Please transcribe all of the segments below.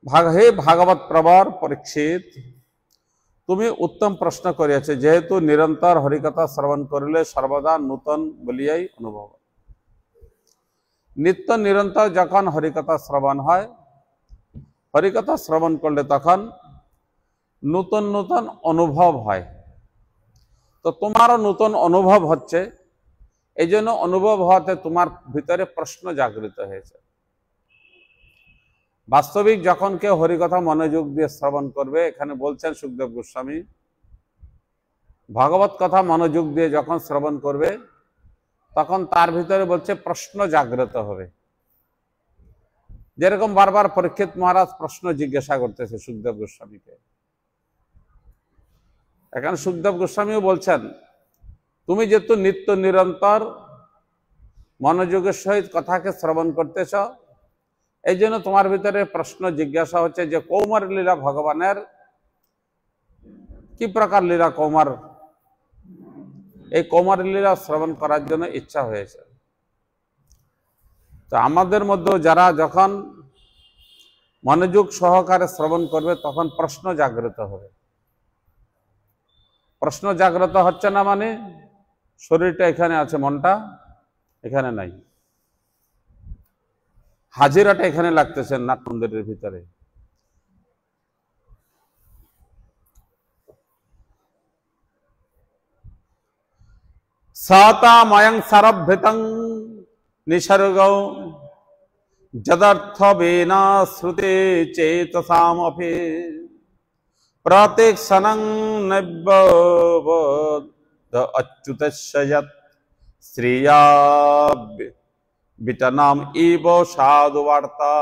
হে ভাগবত প্রবর পরীক্ষিত, তুমি উত্তম প্রশ্ন করিয়াছ, যেহেতু নিরন্তর হরিকথা শ্রবণ করিলে সর্বদা নূতন বলিয়াই অনুভব। নিত্য নিরন্তর যখন হরিকথা শ্রবণ হয়, হরিকথা শ্রবণ করলে তখন নূতন নূতন অনুভব হয়। তো তোমারও নূতন অনুভব হচ্ছে, এই জন্য অনুভব হওয়াতে তোমার ভিতরে প্রশ্ন জাগৃত হয়েছে। বাস্তবিক যখন কেউ হরিকথা মনোযোগ দিয়ে শ্রবণ করবে, এখানে বলছেন সুখদেব গোস্বামী, ভগবত কথা মনোযোগ দিয়ে যখন শ্রবণ করবে তখন তার ভিতরে বলছে প্রশ্ন জাগ্রত হবে। যেরকম বারবার পরীক্ষিত মহারাজ প্রশ্ন জিজ্ঞাসা করতেছে সুখদেব গোস্বামীকে। এখানে সুখদেব গোস্বামীও বলছেন, তুমি যেহেতু নিত্য নিরন্তর মনোযোগের সহিত কথাকে শ্রবণ করতেছ, এই জন্য তোমার ভিতরে প্রশ্ন জিজ্ঞাসা হচ্ছে যে কৌমার লীলা ভগবানের কি প্রকার লীলা কৌমার, এই কৌমার লীলা শ্রবণ করার জন্য ইচ্ছা হয়েছে। তো আমাদের মধ্যে যারা যখন মনোযোগ সহকারে শ্রবণ করবে তখন প্রশ্ন জাগ্রত হবে। প্রশ্ন জাগ্রত হচ্ছে না মানে শরীরটা এখানে আছে, মনটা এখানে নাই, হাজিরাটা এখানে লাগতেছে নাট মন্দিরের ভিতরে। সাতা ময়ং সারভৃতং নিসর্গৌ যদর্থবেনা শ্রুতে চেতসামপি প্রতীক্ষণং নৈববোধ অচ্যুতস্য যৎ শ্রিয়া বিটনাম ইব সাধু বার্তা।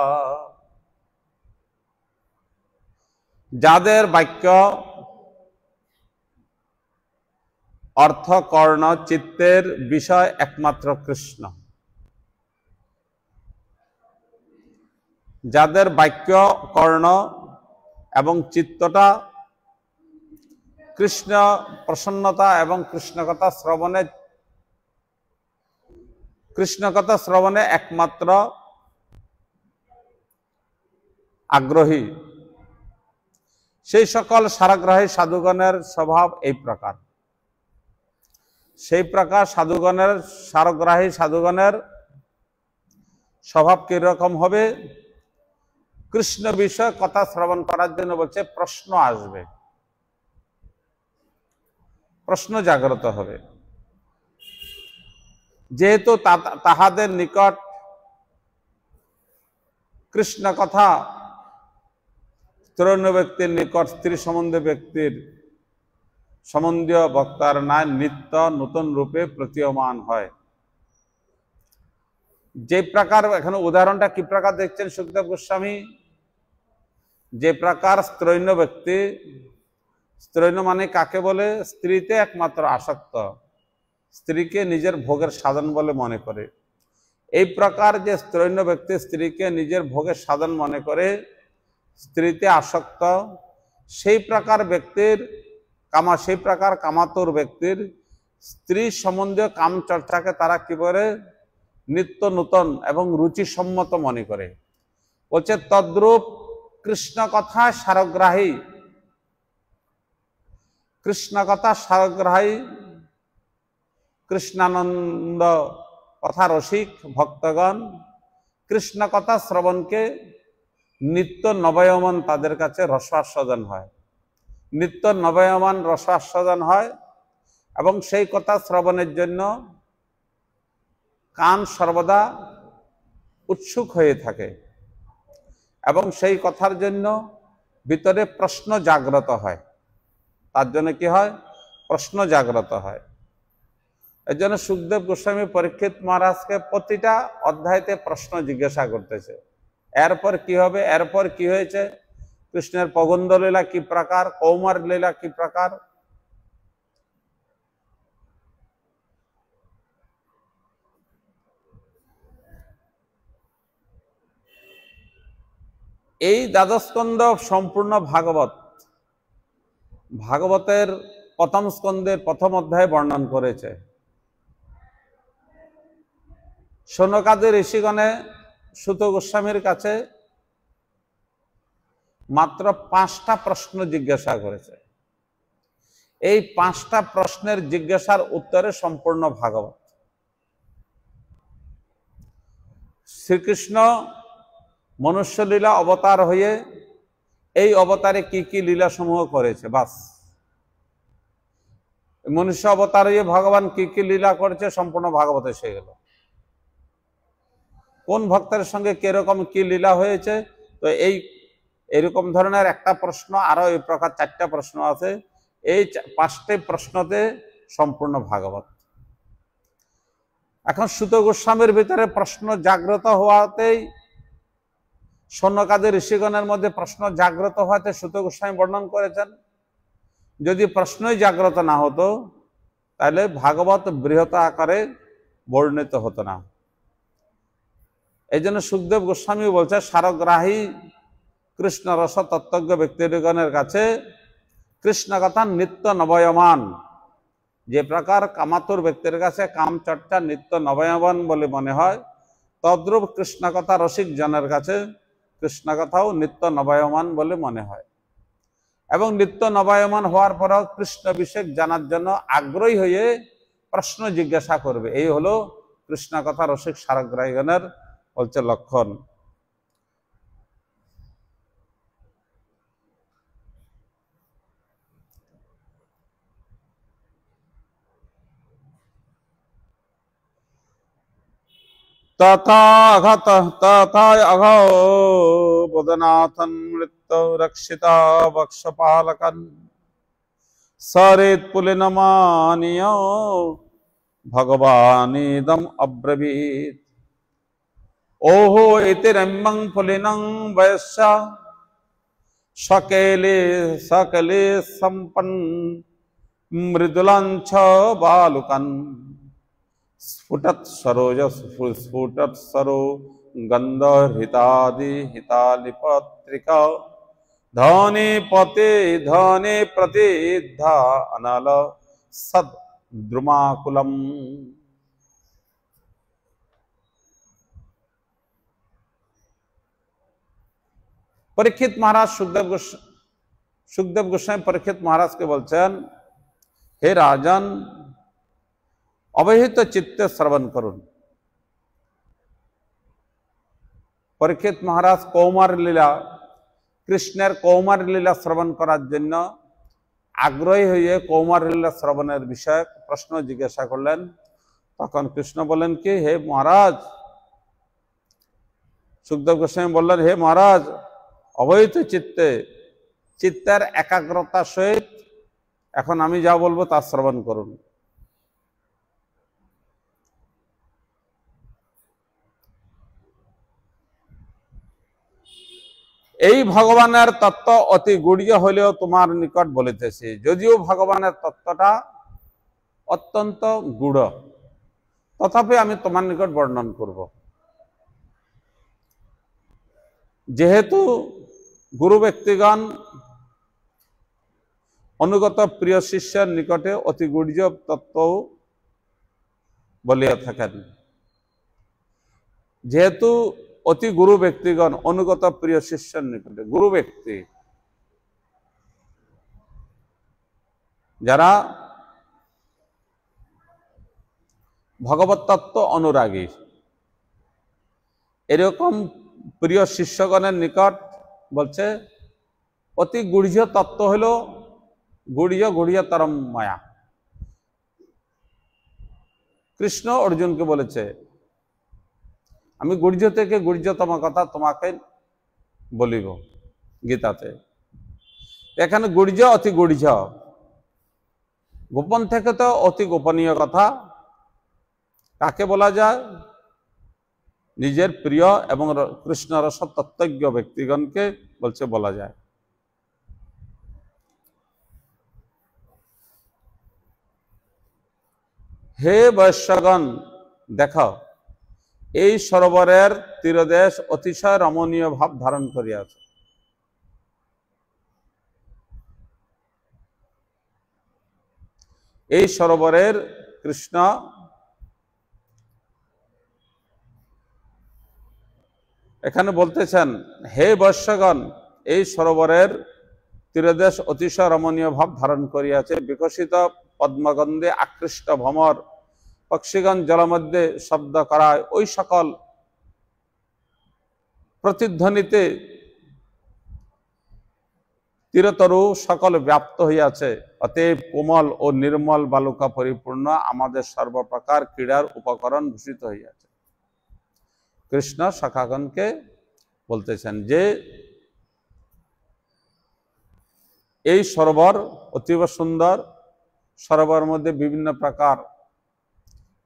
যাদের বাক্য অর্থ কর্ণ চিত্তের বিষয় একমাত্র কৃষ্ণ, যাদের বাক্য কর্ণ এবং চিত্তটা কৃষ্ণ প্রসন্নতা এবং কৃষ্ণকথা শ্রবণে একমাত্র আগ্রহী, সেই সকল সারাগ্রাহী সাধুগণের স্বভাব এই প্রকার। সেই প্রকার সাধুগণের সারগ্রাহী সাধুগণের স্বভাব কিরকম হবে? কৃষ্ণ বিষয় কথা শ্রবণ করার জন্য বলছে প্রশ্ন আসবে, প্রশ্ন জাগ্রত হবে। যেহেতু তাহাদের নিকট কৃষ্ণ কথা ত্রৈণ ব্যক্তির নিকট স্ত্রী সম্বন্ধে ব্যক্তির সম্বন্ধীয় বক্তার ন্যায় নিত্য নতুন রূপে প্রতীয়মান হয়। যে প্রকার এখানে উদাহরণটা কি প্রকার দেখছেন সুখদেব গোস্বামী, যে প্রকার স্ত্রৈণ ব্যক্তি, স্ত্রৈণ মানে কাকে বলে? স্ত্রীতে একমাত্র আসক্ত, স্ত্রীকে নিজের ভোগের সাধন বলে মনে করে। এই প্রকার যে স্ত্রৈণ ব্যক্তি স্ত্রীকে নিজের ভোগের সাধন মনে করে, স্ত্রীতে আসক্ত, সেই প্রকার ব্যক্তির সেই প্রকার কামাতুর ব্যক্তির স্ত্রী সম্বন্ধীয় কাম চর্চাকে তারা কি করে? নিত্য নূতন এবং রুচিসম্মত মনে করে। বলছে তদ্রূপ কৃষ্ণ কথা সারগ্রাহী, কৃষ্ণ কথা সারগ্রাহী কৃষ্ণানন্দ কথা রসিক ভক্তগণ কৃষ্ণ কথা শ্রবণকে নিত্য নবয়মান তাদের কাছে রসাস্বাদন হয়, নিত্য নবয়মান রসাস্বাদন হয় এবং সেই কথা শ্রবণের জন্য কান সর্বদা উৎসুক হয়ে থাকে এবং সেই কথার জন্য ভিতরে প্রশ্ন জাগ্রত হয়। তার জন্য কি হয়? প্রশ্ন জাগ্রত হয়। এর জন্য সুখদেব গোস্বামী পরীক্ষিত মহারাজকে প্রতিটা অধ্যায়তে প্রশ্ন জিজ্ঞাসা করতেছে, এরপর কি হবে, এরপর কি হয়েছে, কৃষ্ণের পগন্দ লীলা কি প্রকার, কৌমার লীলা কি প্রকার। এই দ্বাদশ স্কন্ধ সম্পূর্ণ ভাগবতের প্রথম স্কন্ধের প্রথম অধ্যায়ে বর্ণন করেছে। শৌনকাদি ঋষিগণে সুত গোস্বামীর কাছে মাত্র 5টা প্রশ্ন জিজ্ঞাসা করেছে। এই 5টা প্রশ্নের জিজ্ঞাসার উত্তরে সম্পূর্ণ ভাগবত। শ্রীকৃষ্ণ মনুষ্য লীলা অবতার হয়ে এই অবতারে কি কি লীলা সমূহ করেছে, বাস। মনুষ্য অবতার হয়ে ভগবান কি কি লীলা করেছে সম্পূর্ণ ভাগবত এসে গেল। কোন ভক্তের সঙ্গে কিরকম কি লীলা হয়েছে, তো এইরকম ধরনের একটা প্রশ্ন, আরো এই প্রকার 4টা প্রশ্ন আছে। এই 5টে প্রশ্নতে সম্পূর্ণ ভাগবত। এখন সুত গোস্বামীর ভিতরে প্রশ্ন জাগ্রত হওয়াতেই, সনকাদি ঋষিগণের মধ্যে প্রশ্ন জাগ্রত হওয়াতে সুত গোস্বামী বর্ণন করেছেন। যদি প্রশ্নই জাগ্রত না হতো তাহলে ভাগবত বৃহৎ আকারে বর্ণিত হতো না। এই জন্য সুখদেব গোস্বামী বলছে, সারগ্রাহী কৃষ্ণ রস তত্ত্বজ্ঞ ব্যক্তিগণের কাছে কৃষ্ণ কথা নিত্য নবয়মান। যে প্রকার কামাতুর ব্যক্তির কাছে কাম চর্চা নিত্য নবয়মান বলে মনে হয়, তদ্রূপ কৃষ্ণ কথা রসিক জনের কাছে কৃষ্ণ কথাও নিত্য নবয়মান বলে মনে হয়। এবং নিত্য নবয়মান হওয়ার পরেও কৃষ্ণ বিষয় জানার জন্য আগ্রহী হয়ে প্রশ্ন জিজ্ঞাসা করবে। এই হলো কৃষ্ণ কথা রসিক সারগ্রাহীগণের বলছে লক্ষণ। তথাঘো বদনাথন মৃত্যু রক্ষিতা বক্ষপালকন সরেত পুলিনমানীয় ভগবানিদম অব্রবীত। ওহো ইতি রম্যং পুলিনং বয়স্য সকলে সকলে সম্পন্ন মৃদুলাঞ্চ বালুকন স্ফুটত সরো গন্ধ হিতাদি হিতালিপত্রিকা ধনে প্রতিদ্ধা অনল সদ দ্রুমাকুলম। পরীক্ষিত মহারাজ সুখদেব গোস্বামী পরীক্ষিত মহারাজকে বলছেন, হে রাজন, অবহিত চিত্তে শ্রবণ করুন। পরীক্ষিত মহারাজ কৌমার লীলা, কৃষ্ণের কৌমার লীলা শ্রবণ করার জন্য আগ্রহী হয়ে কৌমার লীলা শ্রবণের বিষয়ে প্রশ্ন জিজ্ঞাসা করলেন। তখন কৃষ্ণ বললেন কি, হে মহারাজ, সুখদেব গোস্বামী বললেন, হে মহারাজ, অবহিত চিত্তে, চিত্তের একাগ্রতার সহিত এখন আমি যা বলবো তা শ্রবণ করুন। এই ভগবানের তত্ত্ব অতি গুড়িয় হলেও তোমার নিকট বলিতেছি। যদিও ভগবানের তত্ত্বটা অত্যন্ত গূঢ়, তথাপি আমি তোমার নিকট বর্ণন করব। যেহেতু গুরু ব্যক্তিগণ অনুগত প্রিয় শিষ্যের নিকটে অতি গুড়িয় তত্ত্ব বলিয়া থাকেন, যেহেতু অতি গুরু ব্যক্তিগণ অনুগত প্রিয় শিষ্যের নিকটে, গুরু ব্যক্তি যারা ভগবত তত্ত্ব অনুরাগী, এরকম প্রিয় শিষ্যগণের নিকট বলছে অতি গুড়িয় তত্ত্ব হলো গুড়িয়তরম মায়া। কৃষ্ণ অর্জুনকে বলেছে, আমি গুড়িয় থেকে গুড়িয়তম কথা তোমাকে বলিব গীতাতে। এখানে গুড়িয় অতি গুড়িয়, গোপন থেকে তো অতি গোপনীয় কথা কাকে বলা যায়? নিজের প্রিয় এবং কৃষ্ণ রস তত্ত্বজ্ঞ ব্যক্তিগণকে বলছে বলা যায়। হে বৈশ্যগণ, দেখো এই সরোবরের তীরদেশ অতিশয় রমণীয় ভাব ধারণ করিয়াছে। এই সরোবরের কৃষ্ণ এখানে বলতেছেন, হে বৈশ্যগণ, এই সরোবরের তীরদেশ অতিশয় রমণীয় ভাব ধারণ করিয়াছে। বিকশিত পদ্মগন্ধে আকৃষ্ট ভ্রমর পক্ষীগণ জলমধ্যে শব্দ করায় ওই সকল প্রতিধ্বনিতে তীরতরু সকল ব্যাপ্ত হইয়াছে। অতএব কোমল ও নির্মল বালুকা পরিপূর্ণ আমাদের সর্বপ্রকার ক্রীড়ার উপকরণ ভূষিত হইয়াছে। কৃষ্ণ সখাগণকে বলতেছেন যে এই সরোবর অতীব সুন্দর। সরোবরের মধ্যে বিভিন্ন প্রকার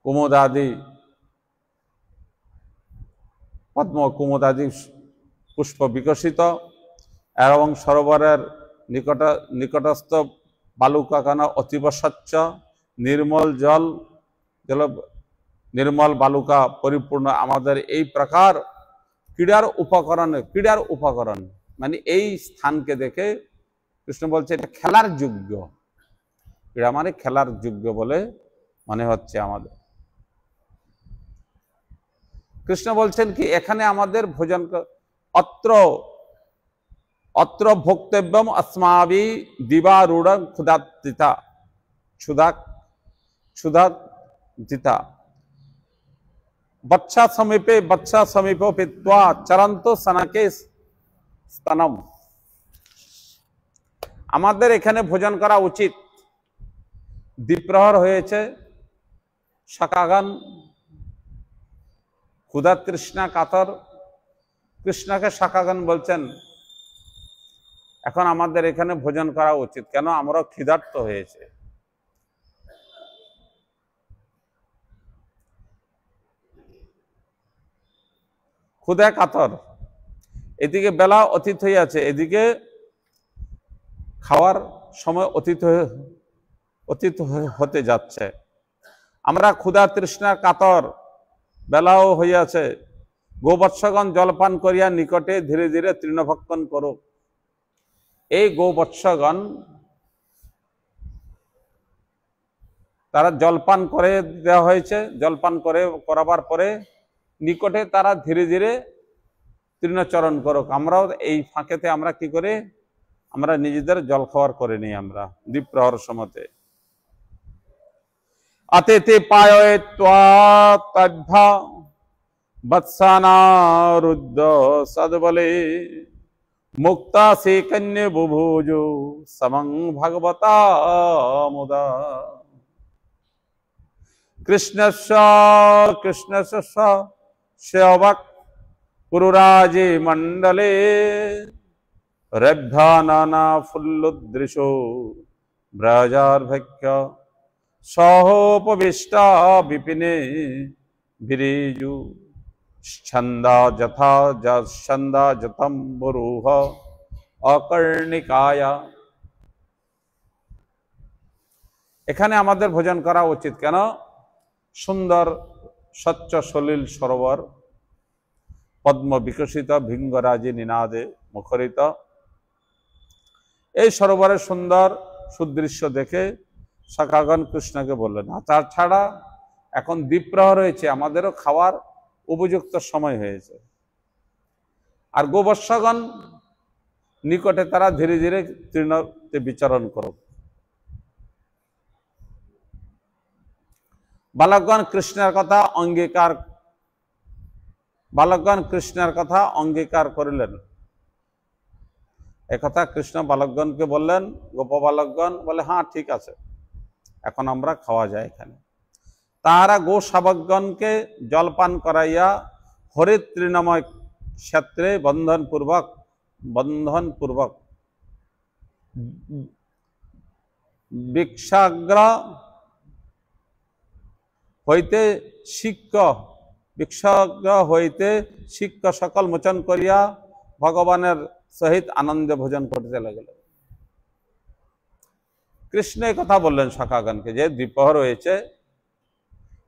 কুমুদাদি পদ্ম কুমুদাদি পুষ্প বিকশিত এবং সরোবরের নিকটস্থ বালুকাখানা অতীব স্বচ্ছ, নির্মল জল নির্মল বালুকা পরিপূর্ণ আমাদের এই প্রকার ক্রীড়ার উপকরণ মানে এই স্থানকে দেখে কৃষ্ণ বলছে এটা খেলার যোগ্য। ক্রীড়া মানে খেলার যোগ্য বলে মনে হচ্ছে আমাদের। কৃষ্ণ বলছেন কি এখানে আমাদের ভোজন অত্র ভোক্তব্যম अस्माभि दिवारूढ़ क्षुधातिता क्षुधातिता बच्चा समीपे पित्वा चरंतो सनके स्तनम। আমাদের এখানে ভোজন করা উচিত। দ্বিপ্রহর হয়েছে, সখাগণ ক্ষুধা তৃষ্ণা কাতর। কৃষ্ণকে সখাগণ বলছেন এখন আমাদের এখানে ভোজন করা উচিত, কেন আমরা ক্ষুধার্ত হয়েছে। ক্ষুধা কাতর, এদিকে বেলা অতীত হইয়াছে, এদিকে খাওয়ার সময় অতীত হতে যাচ্ছে। আমরা ক্ষুধা তৃষ্ণা কাতর, বেলাও হইয়াছে। গোবৎসগণ জলপান করিয়া নিকটে ধীরে ধীরে তৃণভক্ষণ করুক। এই গোবৎসগণ তারা জলপান করে দেওয়া হয়েছে। জলপান করাবার পরে নিকটে তারা ধীরে ধীরে তৃণচরণ করুক। আমরাও এই ফাঁকেতে আমরা কি করে আমরা নিজেদের জল খাওয়ার করে নিই আমরা দ্বিপ্রহর সময়তে। अतिथि पाये त्वात्तद्धा वत्सानारुद्ध सद्बले मुक्ता से कन्या बुभुजो समं भगवता मुदा। कृष्णस्य सेवक पुरुराजे मंडले रभ्या नाना फुल्लुदृशो ब्रजार्भक्य सहोपविष्टा विपिने विरेजु छंदा जतम बुरूह अकर्णिकाया। এখানে আমাদের ভোজন করা উচিত, কেন সুন্দর স্বচ্ছ সলিল সরোবর পদ্ম বিকশিত ভিঙ্গরাজি নিনাদে মুখরিত। এই সরোবরের সুন্দর সুদৃশ্য দেখে সখাগণ কৃষ্ণকে বললেন তাছাড়া এখন দ্বিপ্রহর হয়েছে, আমাদেরও খাওয়ার উপযুক্ত সময় হয়েছে। আর গোবৎসগণ নিকটে তারা ধীরে ধীরে তৃণতে বিচরণ করুক। বালকগণ কৃষ্ণের কথা অঙ্গীকার করিলেন। একথা কৃষ্ণ বালকগণকে বললেন। গোপ বালকগণ বলে হ্যাঁ ঠিক আছে, এখন আমরা খাওয়া যায় এখানে। তাহারা গো শাবকগণকে জলপান করাইয়া হরিত তৃণময় ক্ষেত্রে বন্ধনপূর্বক ভিক্ষাগ্র হইতে শিক্ষ সকল মোচন করিয়া ভগবানের সহিত আনন্দে ভোজন করতে লাগিল। কৃষ্ণ এই কথা বললেন সখাগণকে যে দ্বিপ্রহর হয়েছে,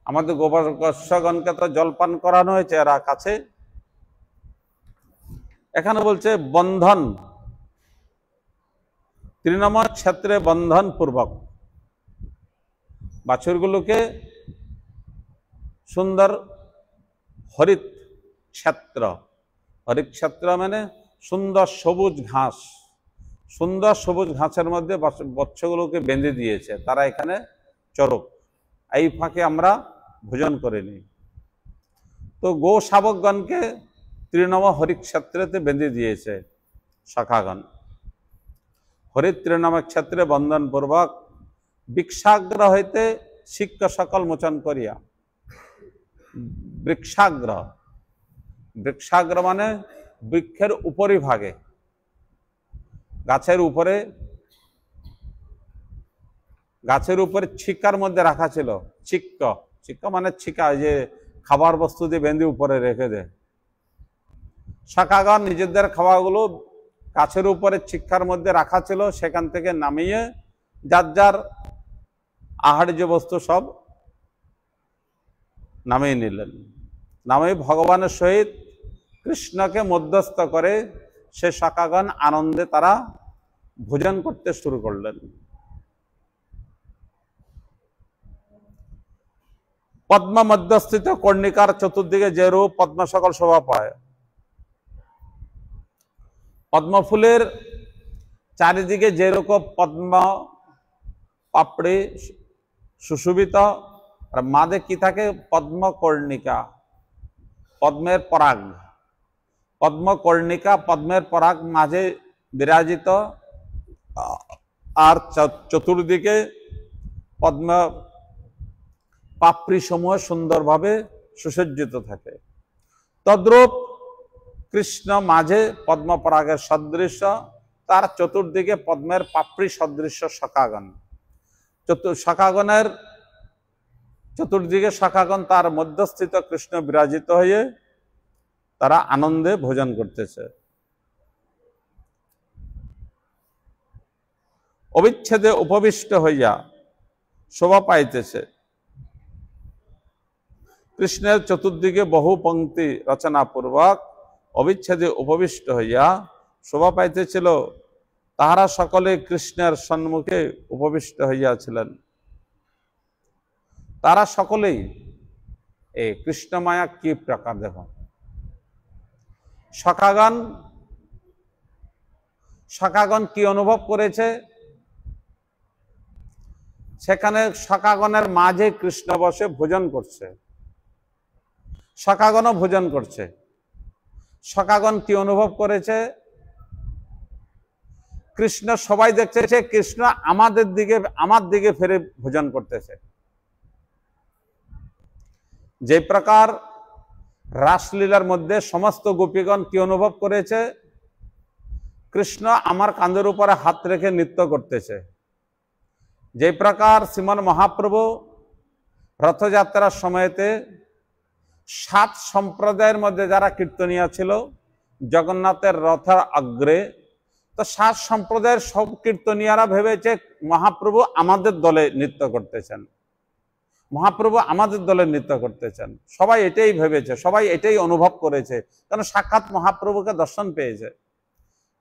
আমাদের গোবৎসগণকে তো জলপান করানো হয়েছে এরা কাছে। এখানে বলছে বন্ধন তৃণময় ক্ষেত্রে বন্ধন পূর্বক বাছুরগুলোকে সুন্দর হরিত ক্ষেত্র মানে সুন্দর সবুজ ঘাস, সুন্দর সবুজ ঘাসের মধ্যে বৎসগুলোকে বেঁধে দিয়েছে, তারা এখানে চরক, এই ফাঁকে আমরা ভোজন করে নিই। তো গো শাবকগণকে তৃণম হরিক্ষেত্রেতে বেঁধে দিয়েছে সখাগণ। হরির তৃণম ক্ষেত্রে বন্ধনপূর্বক বৃক্ষাগ্র হইতে শিক্ষ সকল মোচন করিয়া, বৃক্ষাগ্র, বৃক্ষাগ্র মানে বৃক্ষের উপরিভাগে, গাছের উপরে, গাছের উপরে ছিকার মধ্যে রাখা ছিল, ছিক্ক, ছিক্ক মানে ছিকা, যে খাবার বস্তু দিয়ে বেঁধে উপরে রেখে দেয়। সখাগণ নিজেদের খাওয়াগুলো গাছের উপরে ছিক্কার মধ্যে রাখা ছিল, সেখান থেকে নামিয়ে যার যার আহার্য বস্তু সব নামিয়ে নিলেন। নামিয়ে ভগবানের সহিত কৃষ্ণকে মধ্যস্থ করে সে সখাগণ আনন্দে তারা ভোজন করতে শুরু করলেন। পদ্ম মধ্যস্থিত কর্ণিকার চতুর্দিকে যেরূপ পদ্ম সকল শোভা পায়, পদ্ম ফুলের চারিদিকে যেরকম পদ্ম পাপড়ি সুশোভিত, আর মাঝে কি থাকে? পদ্ম কর্ণিকা, পদ্মের পরাগ, পদ্ম কর্ণিকা পদ্মের পরাগ মাঝে বিরাজিত, আর চতুর্দিকে পদ্ম পাপড়ি সমূহ সুন্দরভাবে সুসজ্জিত থাকে। তদ্রূপ কৃষ্ণ মাঝে পদ্ম পরাগের সদৃশ্য, তার চতুর্দিকে পদ্মের পাপড়ি সদৃশ্য সখাগণ। সখাগণের চতুর্দিকে সখাগণ, তার মধ্যস্থিত কৃষ্ণ বিরাজিত হয়ে তারা আনন্দে ভোজন করতেছে। অবিচ্ছেদে উপবিষ্ট হইয়া শোভা পাইতেছে। কৃষ্ণের চতুর্দিকে বহু পংক্তি রচনা পূর্বক অবিচ্ছেদে উপবিষ্ট হইয়া শোভা পাইতেছিল। তাহারা সকলে কৃষ্ণের সম্মুখে উপবিষ্ট হইয়াছিলেন। তারা সকলেই এই কৃষ্ণমায়া কি প্রকার দেখো। সখাগণ কি অনুভব করেছে? সেখানে সখাগণের মাঝে কৃষ্ণ বসে ভোজন করছে, সখাগণও ভোজন করছে। সখাগণ কি অনুভব করেছে? কৃষ্ণ, সবাই দেখতেছে কৃষ্ণ আমার দিকে ফিরে ভোজন করতেছে। যে প্রকার রাসলীলার মধ্যে সমস্ত গোপীগণ কি অনুভব করেছে? কৃষ্ণ আমার কাঁধের উপরে হাত রেখে নৃত্য করতেছে। যে প্রকার শ্রীমান মহাপ্রভু রথযাত্রার সময়তে 7 সম্প্রদায়ের মধ্যে যারা কীর্তনিয়া ছিল জগন্নাথের রথের অগ্রে, তো 7 সম্প্রদায়ের সব কীর্তনিয়ারা ভেবেছে মহাপ্রভু আমাদের দলে নৃত্য করতেছেন, মহাপ্রভু আমাদের দলে নৃত্য করতেছেন। সবাই এটাই ভেবেছে, সবাই এটাই অনুভব করেছে, কারণ সাক্ষাৎ মহাপ্রভুকে দর্শন পেয়েছে।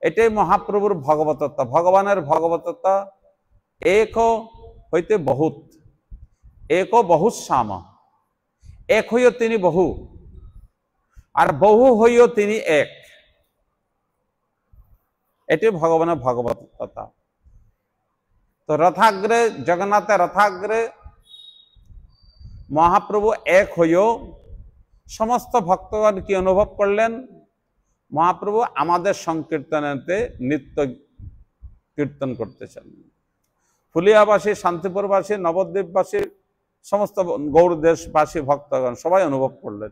এটাই মহাপ্রভুর ভগবতত্ব। ভগবানের ভগবতত্ব এক হইতে বহুত, এক বহুত শ্যাম, এক হইও তিনি বহু, আর বহু হইও তিনি এক। এটি ভগবানের ভগবতত্ব। তো রথাগ্রে, জগন্নাথের রথাগ্রে মহাপ্রভু এক হইও সমস্ত ভক্তগণ কি অনুভব করলেন? মহাপ্রভু আমাদের সংকীর্তনেতে নিত্য কীর্তন করতেছেন। ফুলিয়াবাসী, শান্তিপুরবাসী, নবদ্বীপবাসী, সমস্ত গৌড়দেশবাসী ভক্তগণ সবাই অনুভব করলেন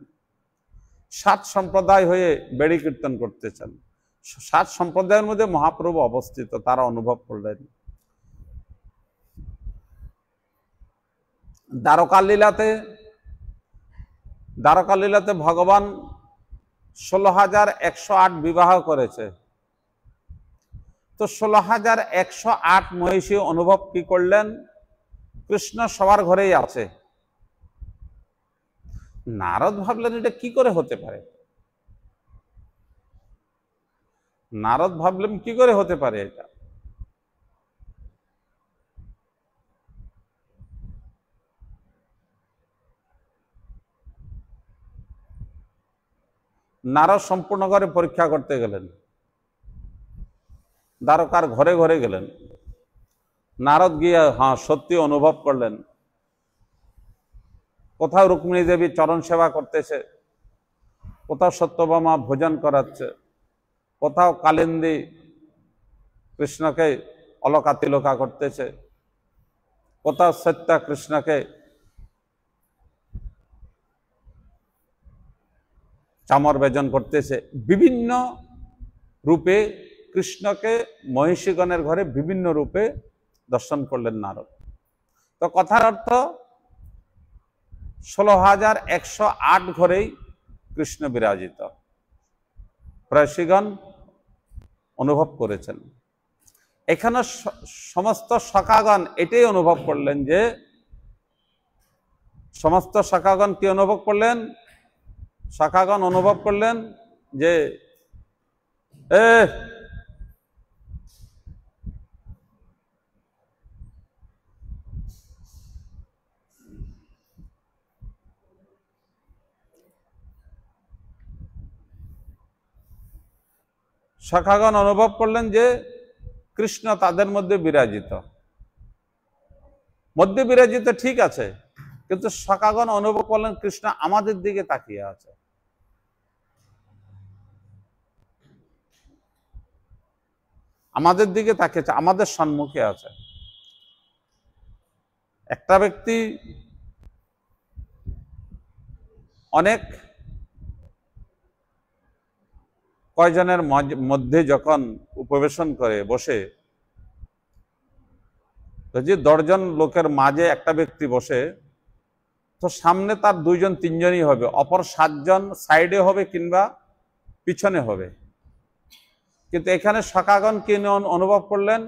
7 সম্প্রদায় হয়ে বেড়ি কীর্তন করতেছেন। 7 সম্প্রদায়ের মধ্যে মহাপ্রভু অবস্থিত, তারা অনুভব করলেন। দ্বারকা লীলাতে ভগবান 16,108 বিবাহ করেছে। তো 16,108 মহিষী অনুভব কি করলেন? কৃষ্ণ সবার ঘরেই আছে। নারদ ভাবলেন এটা কি করে হতে পারে? নারদ ভাবলেন কি করে হতে পারে এটা? নারদ সম্পূর্ণ করে পরীক্ষা করতে গেলেন। দ্বারকার ঘরে ঘরে গেলেন। নারদ গিয়ে সত্যি অনুভব করলেন, কোথাও রুক্মিণী দেবী চরণ সেবা করতেছে, কোথাও সত্যভামা ভোজন করাচ্ছে, কোথাও কালিন্দী কৃষ্ণকে অলকা তিলকা করতেছে, কোথাও সত্যা কৃষ্ণকে চামর বেজন করতেছে। বিভিন্ন রূপে কৃষ্ণকে মহিষীগণের ঘরে বিভিন্ন রূপে দর্শন করলেন নারদ। তো কথার অর্থ 16,108 ঘরেই কৃষ্ণ বিরাজিত, প্রেয়সীগণ অনুভব করেছেন। এখানে সমস্ত সখাগণ এটাই অনুভব করলেন যে, সমস্ত সখাগণ কি অনুভব করলেন? সখাগণ অনুভব করলেন যে সখাগণ অনুভব করলেন যে কৃষ্ণ তাদের মধ্যে বিরাজিত। ঠিক আছে, কিন্তু সখাগণ অনুভব করলেন কৃষ্ণ আমাদের দিকে তাকিয়ে আছে। আমাদের দিকে তাকিয়েছে, আমাদের সম্মুখে আছে। একটা ব্যক্তি অনেক কয়জনের মধ্যে যখন উপবেশন করে বসে, যদি 10 জন লোকের মাঝে একটা ব্যক্তি বসে, তো সামনে তার 2 জন 3 জনই হবে, অপর 7 জন সাইডে হবে কিংবা পিছনে হবে। কিন্তু এখানে সখাগণ কি অনুভব করলেন?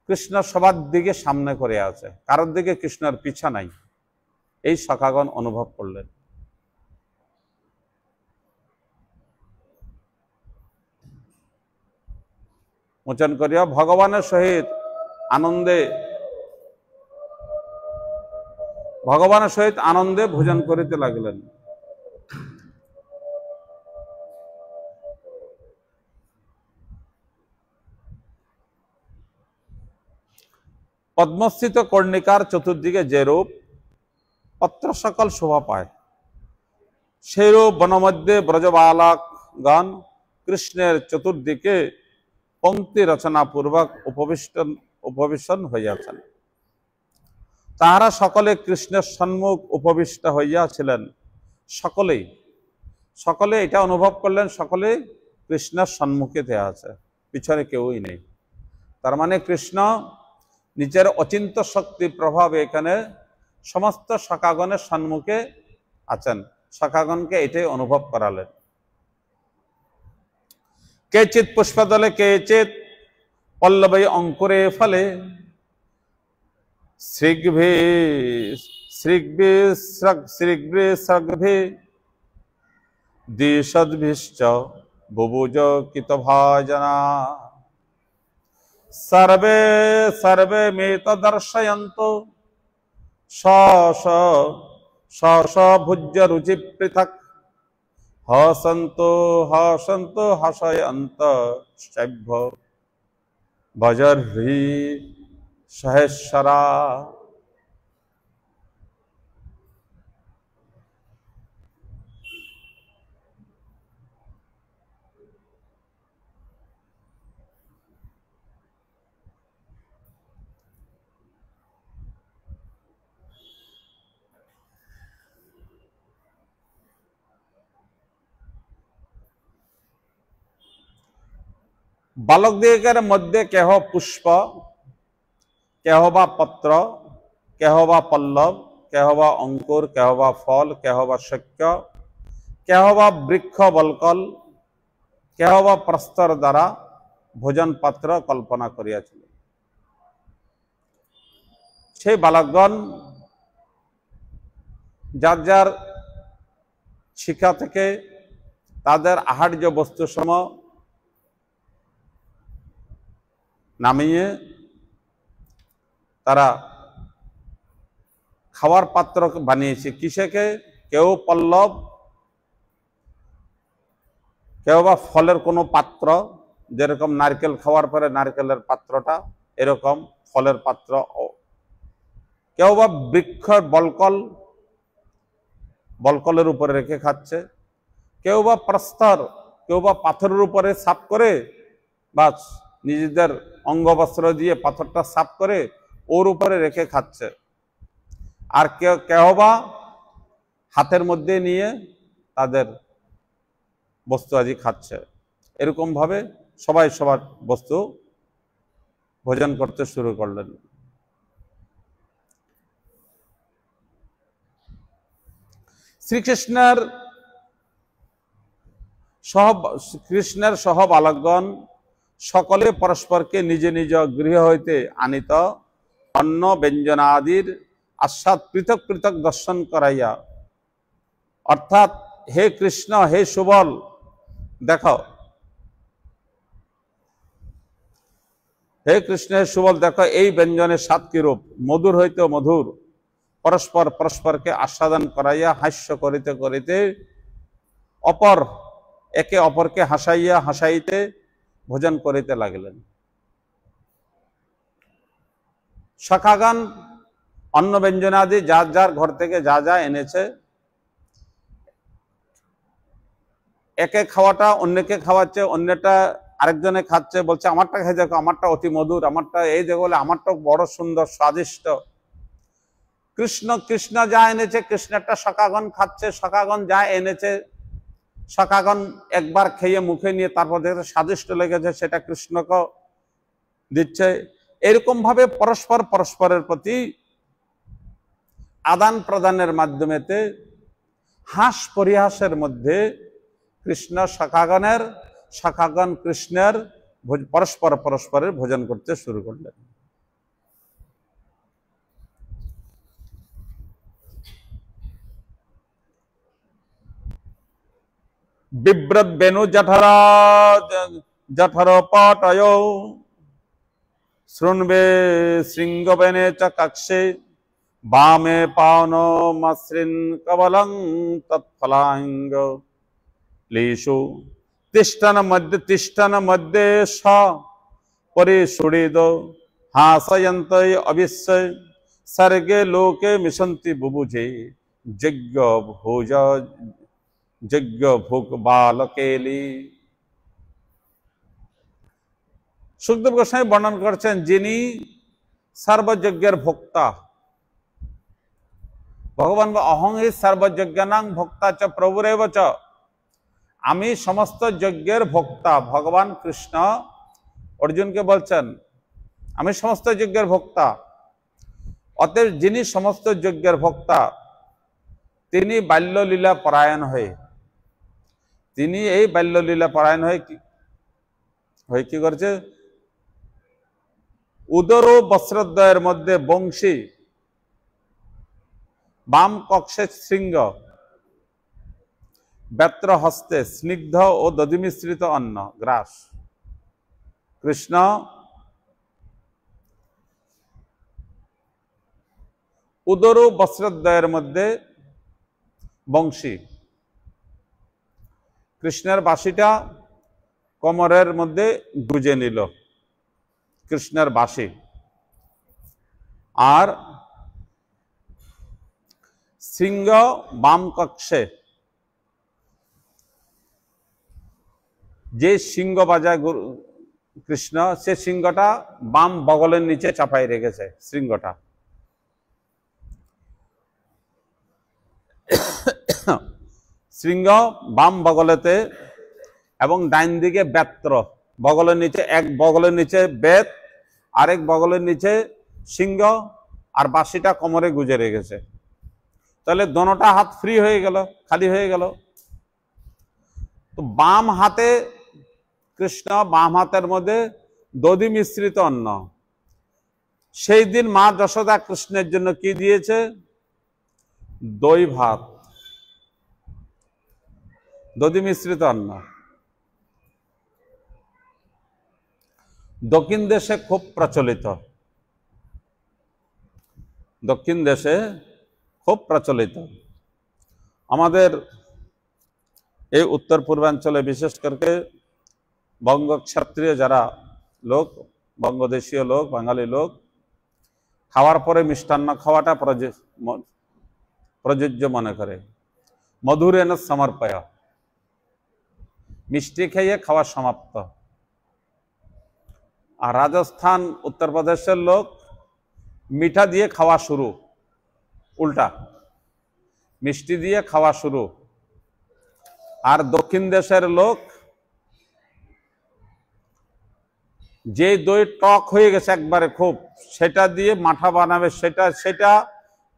কৃষ্ণ সবার দিকে সামনে করে আছে, কারোর দিকে কৃষ্ণের পিছা নাই, এই সখাগণ অনুভব করলেন। মোচন করিয়া ভগবানের সহিত আনন্দে ভোজন করিতে লাগিলেন। পদ্মস্থিত কর্ণিকার চতুর্দিকে যে রূপ পত্র সকল শোভা পায়, সেই রূপ বনমধ্যে ব্রজবালকগণ কৃষ্ণের চতুর্দিকে পঙ্ক্তি রচনা পূর্বক উপবিষ্ট হইয়াছেন। তাহারা সকলে কৃষ্ণের সম্মুখ উপবিষ্ট হইয়াছিলেন। সকলে এটা অনুভব করলেন, সকলে কৃষ্ণের সম্মুখেতে আছে, পিছনে কেউই নেই। তার মানে কৃষ্ণ নিজের অচিন্ত শক্তি প্রভাবে এখানে সমস্ত সখাগণের সম্মুখে আছেন। সখাগণকে এটাই অনুভব করালেন। কেচিৎ পুষ্পদলে কেচিৎ পল্লবে অঙ্কুরে ফলে শৃগ্ভে দ্বিষদ্ভিশ্চ বুভুজ কিতভাজনা সর্বে মেতদর্শয়ন্তো স ভুজ্য রুচি পৃথক হসন্ত হসয়ন্ত শৈভ্য ভজর্হি সহেশ্বরা। বালকদিগের মধ্যে কেহ পুষ্প, কেহ বা পত্র, কেহ বা পল্লব, কেহ বা অঙ্কুর, কেহ বা ফল, কেহ বা শক্য, কেহ বা বৃক্ষ বলকল, কেহ বা প্রস্তর দ্বারা ভোজন পাত্র কল্পনা করিয়াছিল। সেই বালকগণ যার যার শিখা থেকে তাদের আহার্য বস্তু সম নামিয়ে তারা খাওয়ার পাত্র বানিয়েছে। কিসেকে? কেউ পল্লব, কেউ বা ফলের কোনো পাত্র, যেরকম নারকেল খাওয়ার পরে নারকেলের পাত্রটা, এরকম ফলের পাত্র। কেউ বা বৃক্ষর বলকলের উপরে রেখে খাচ্ছে, কেউ বা প্রস্তর, কেউ বা পাথরের উপরে সাফ করে বা নিজেদের অঙ্গবস্ত্র দিয়ে পাথরটা সাফ করে ওর উপরে রেখে খাচ্ছে। আর কেউ বা হাতের মধ্যে নিয়ে তাদের বস্তু আদি খাচ্ছে। এরকম ভাবে সবাই সবার বস্তু ভোজন করতে শুরু করলেন। কৃষ্ণের সহ বালকগণ সকলে পরস্পরকে নিজ নিজ গৃহ হইতে আনিত অন্ন ব্যঞ্জনাদির আস্বাদ পৃথক পৃথক দর্শন করাইয়া, অর্থাৎ হে কৃষ্ণ, হে সুবল, দেখো, হে কৃষ্ণ, হে সুবল, দেখো এই ব্যঞ্জনের স্বাদ কিরূপ, মধুর হইতে মধুর, পরস্পরকে আস্বাদন করাইয়া হাস্য করিতে করিতে একে অপরকে হাসাইয়া হাসাইতে ভোজন করিতে লাগিলেন। সখাগণ অন্ন ব্যঞ্জনাদি যার যার ঘর থেকে যা যা এনেছে, একে খাওয়াটা অন্যকে খাওয়াচ্ছে, অন্যটা আরেকজনে খাচ্ছে, বলছে আমারটা খেয়ে দেখো, আমারটা অতি মধুর, আমারটা এই দেখো, বলে আমারটা বড় সুন্দর স্বাদিষ্ট। কৃষ্ণ যা এনেছে কৃষ্ণেরটা সখাগণ খাচ্ছে, সখাগণ যা এনেছে সখাগণ একবার খেয়ে মুখে নিয়ে তারপর দেখতে স্বাদিষ্ট লেগেছে, সেটা কৃষ্ণকে দিচ্ছে। এরকম ভাবে পরস্পরের প্রতি আদান প্রদানের মাধ্যমেতে হাস পরিহাসের মধ্যে কৃষ্ণ সখাগণ কৃষ্ণের পরস্পরের ভোজন করতে শুরু করলেন। বিব্রত বেনু জঠর পটয় শৃণবে শৃঙ্গবেনে চ কক্ষে বামে পাওন মসৃণ কবলং তৎফলাঙ্গ লীশু তিষ্ঠন মধ্যে স পরিসুড়িদ হাসয়ন্ত অবিশ্বয় सर्गे लोके मिशन्ति बुभुजे যজ্ঞ ভোগ বালকেলি। সুখদেব গোস্বামী বর্ণন করছেন, যিনি সর্বযজ্ঞের ভোক্তা, ভগবান অহং হি সর্বযজ্ঞানাং ভোক্তা চ প্রভুরেব চ, আমি সমস্ত যজ্ঞের ভোক্তা। ভগবান কৃষ্ণ অর্জুনকে বলছেন আমি সমস্ত যজ্ঞের ভোক্তা। অতএব যিনি সমস্ত যজ্ঞের ভোক্তা, তিনি বাল্যলীলা পরায়ণ হয়ে, তিনি এই বাল্যলীলা পরায়ণ হয়ে কি করছে, উদর ও বস্ত্রদ্বয়ের মধ্যে বংশী, বাম কক্ষে শৃঙ্গ, বেত্র হস্তে স্নিগ্ধ ও দধিমিশ্রিত অন্ন গ্রাস। কৃষ্ণ উদর ও বস্ত্রদ্বয়ের মধ্যে বংশী, কৃষ্ণের বাঁশিটা কোমরের মধ্যে গুজে নিল, কৃষ্ণের বাঁশি, আর শৃঙ্গ বাম কক্ষে, যে সিংহ বাজায় কৃষ্ণ, সে সিংহটা বাম বগলের নিচে চাপাই রেখেছে। শৃঙ্গটা শৃঙ্গ বাম বগলেতে এবং ডাইন দিকে বেত্র, বগলের নিচে, এক বগলের নিচে বেত, আরেক বগলের নিচে সিংহ, আর বাঁশিটা কোমরে গুজে রেখেছে। তাহলে দোনোটা হাত ফ্রি হয়ে গেল, খালি হয়ে গেল। তো বাম হাতে কৃষ্ণ, বাম হাতের মধ্যে দধি মিশ্রিত অন্ন। সেই দিন মা যশোদা কৃষ্ণের জন্য কি দিয়েছে? দই ভাত, দধি মিশ্রিত অন্ন। দক্ষিণ দেশে খুব প্রচলিত, দক্ষিণ দেশে খুব প্রচলিত। আমাদের এই উত্তর পূর্বাঞ্চলে বিশেষ করে বঙ্গ ক্ষত্রিয় যারা লোক, বঙ্গদেশীয় লোক, বাঙালি লোক, খাওয়ার পরে মিষ্টান্ন খাওয়াটা প্রযোজ্য মনে করে। মধুরেণ সমর্পয়, মিষ্টি খেয়ে খাওয়া সমাপ্ত। আর রাজস্থান, উত্তরপ্রদেশের লোক মিঠা দিয়ে খাওয়া শুরু, উল্টা মিষ্টি দিয়ে খাওয়া শুরু। আর দক্ষিণ দেশের লোক যে দই টক হয়ে গেছে একবারে খুব, সেটা দিয়ে মাঠা বানাবে, সেটা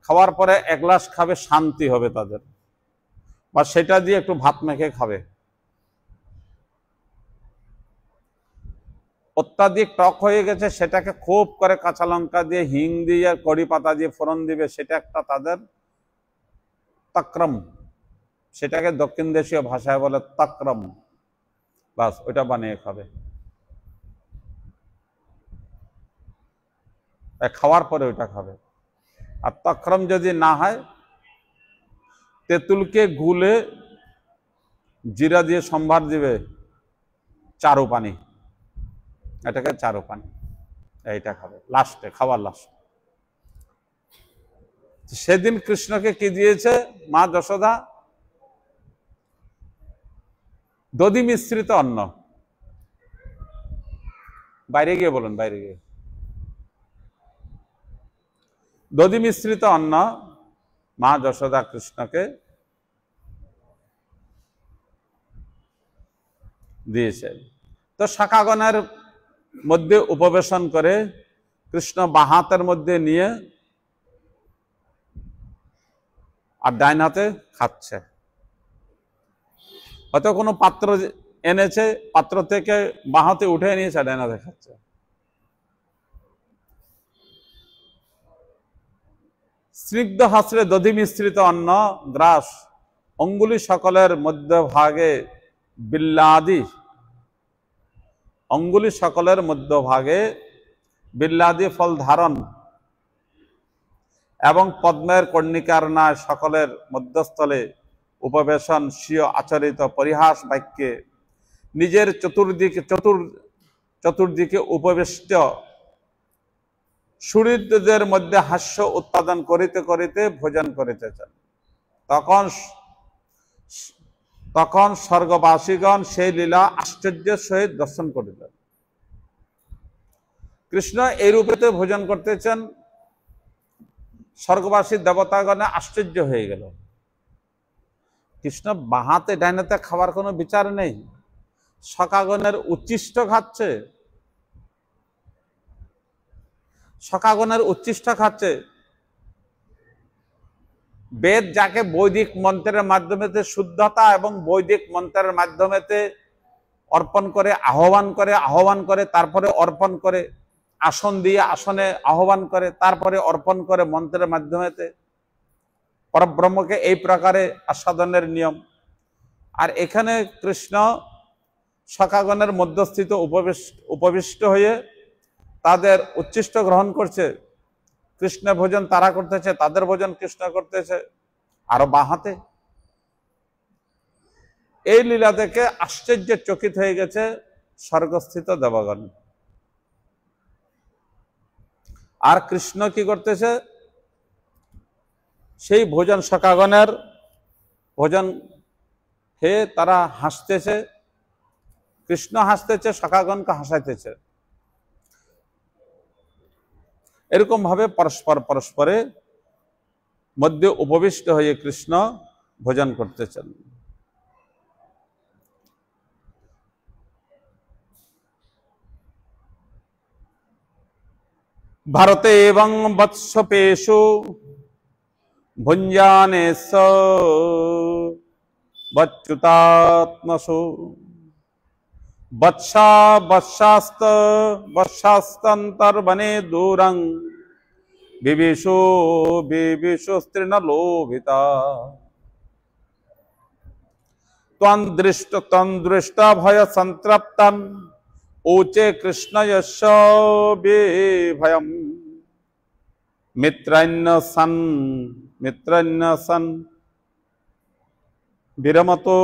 খাওয়ার পরে এক গ্লাস খাবে, শান্তি হবে তাদের, বা সেটা দিয়ে একটু ভাত মেখে খাবে। অত্যাধিক টক হয়ে গেছে, সেটাকে খুব করে কাঁচা লঙ্কা দিয়ে, হিং দিয়ে, কড়ি পাতা দিয়ে ফোড়ন দিবে, সেটা একটা তাদের তাক্রম, সেটাকে দক্ষিণ দেশীয় ভাষায় বলে তাক্রম। বাস ওইটা বানিয়ে খাবে খাওয়ার পরে ওইটা খাবে। আর তাক্রম যদি না হয়, তেঁতুলকে গুলে জিরা দিয়ে সম্ভার দিবে, চারু পানি, এটাকে চারু পানি, এইটা খাবে লাস্টে, খাওয়ার লাস্ট। সেদিন কৃষ্ণকে কি দিয়েছে মা যশোদা? দধি মিশ্রিত অন্ন। বাইরে গিয়ে বলুন, বাইরে গিয়ে। দধি মিশ্রিত অন্ন মা যশোদা কৃষ্ণকে দিয়েছে। তো শাখাগণের মধ্যে উপবেশন করে কৃষ্ণ বাঁ হাতের মধ্যে নিয়ে আর ডাইন হাতে খাচ্ছে। হয়তো কোনো পাত্র এনেছে, পাত্র থেকে বাঁ হাতে উঠে নিয়েছে, ডাইন হাতে খাচ্ছে। স্নিগ্ধ হাসরে দধি মিশ্রিত অন্ন গ্রাস, অঙ্গুলি সকলের মধ্যভাগে বিল্লাদি, অঙ্গুলি সকলের মধ্যভাগে বিল্লাদি ফল ধারণ, এবং পদ্মের কর্ণিকার ন্যায় সকলের মধ্যস্থলে উপবেশন, স্বীয় আচরিত পরিহাস বাক্যে নিজের চতুর্দিকে উপবিষ্ট সুহৃদদের মধ্যে হাস্য উৎপাদন করিতে করিতে ভোজন করিতেছেন। তখন স্বর্গবাসীগণ সেই লীলা আশ্চর্যের সহিত দর্শন করিলেন। কৃষ্ণ এই রূপেতে ভোজন করতেছেন, স্বর্গবাসী দেবতাগণে আশ্চর্য হয়ে গেল। কৃষ্ণ বাহাতে ডাইনাতে খাওয়ার কোনো বিচার নেই, সখাগণের উচ্ছিষ্ট খাচ্ছে, সখাগণের উচ্ছিষ্ট খাচ্ছে। বেদ যাকে বৈদিক মন্ত্রের মাধ্যমে শুদ্ধতা এবং বৈদিক মন্ত্রের মাধ্যমে অর্পণ করে, আহ্বান করে, তারপরে অর্পণ করে, আসন দিয়ে আসনে আহ্বান করে, তারপরে অর্পণ করে মন্ত্রের মাধ্যমে পরব্রহ্মকে, এই প্রকারে আস্বাদনের নিয়ম। আর এখানে কৃষ্ণ সখাগণের মধ্যস্থিত উপবিষ্ট হয়ে তাদের উচ্ছিষ্ট গ্রহণ করছে। কৃষ্ণ ভোজন তারা করতেছে, তাদের ভোজন কৃষ্ণ করতেছে, আরো বাহাতে। এই লীলা দেখে আশ্চর্য চকিত হয়ে গেছে স্বর্গস্থিত দেবগণ। আর কৃষ্ণ কি করতেছে? সেই ভোজন সখাগণের ভোজন খেয়ে তারা হাসতেছে, কৃষ্ণ হাসতেছে, সখাগণকে হাসাইতেছে। এরকম ভাবে পরস্পরের মধ্যে উপবিষ্ট হয়ে কৃষ্ণ ভোজন করতেছেন। ভারতে এবং বৎসপেষু ভুঞ্জানেশ বচ্যুতাত্মসু বৎসাস্তন্তর্বনে দূরং বিবিষু স্ত্রীণলোভিতা ত্বং দৃষ্ট ভয় সন্ত্রপ্তং ऊचे कृष्ण यश भयम मित्रन्न सन विरमतो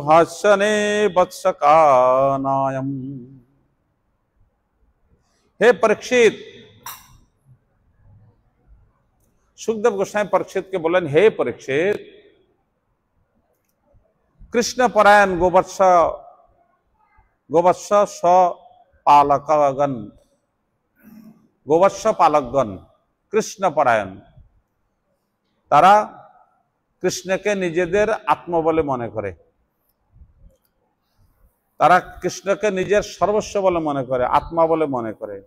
हास्यने वत्सकानायम। हे परीक्षित, सुखदेव गोस्वामी परीक्षित के बोलें, हे परीक्षित, कृष्ण परायण गोवत्स स पालकगण, गोवत्स पालकगण कृष्ण परायण, तारा कृष्ण के निजेदेर आत्म बोले मने करे, तारा कृष्ण के निजेर सर्वस्व बोले मने करे, आत्मा बोले मने करे,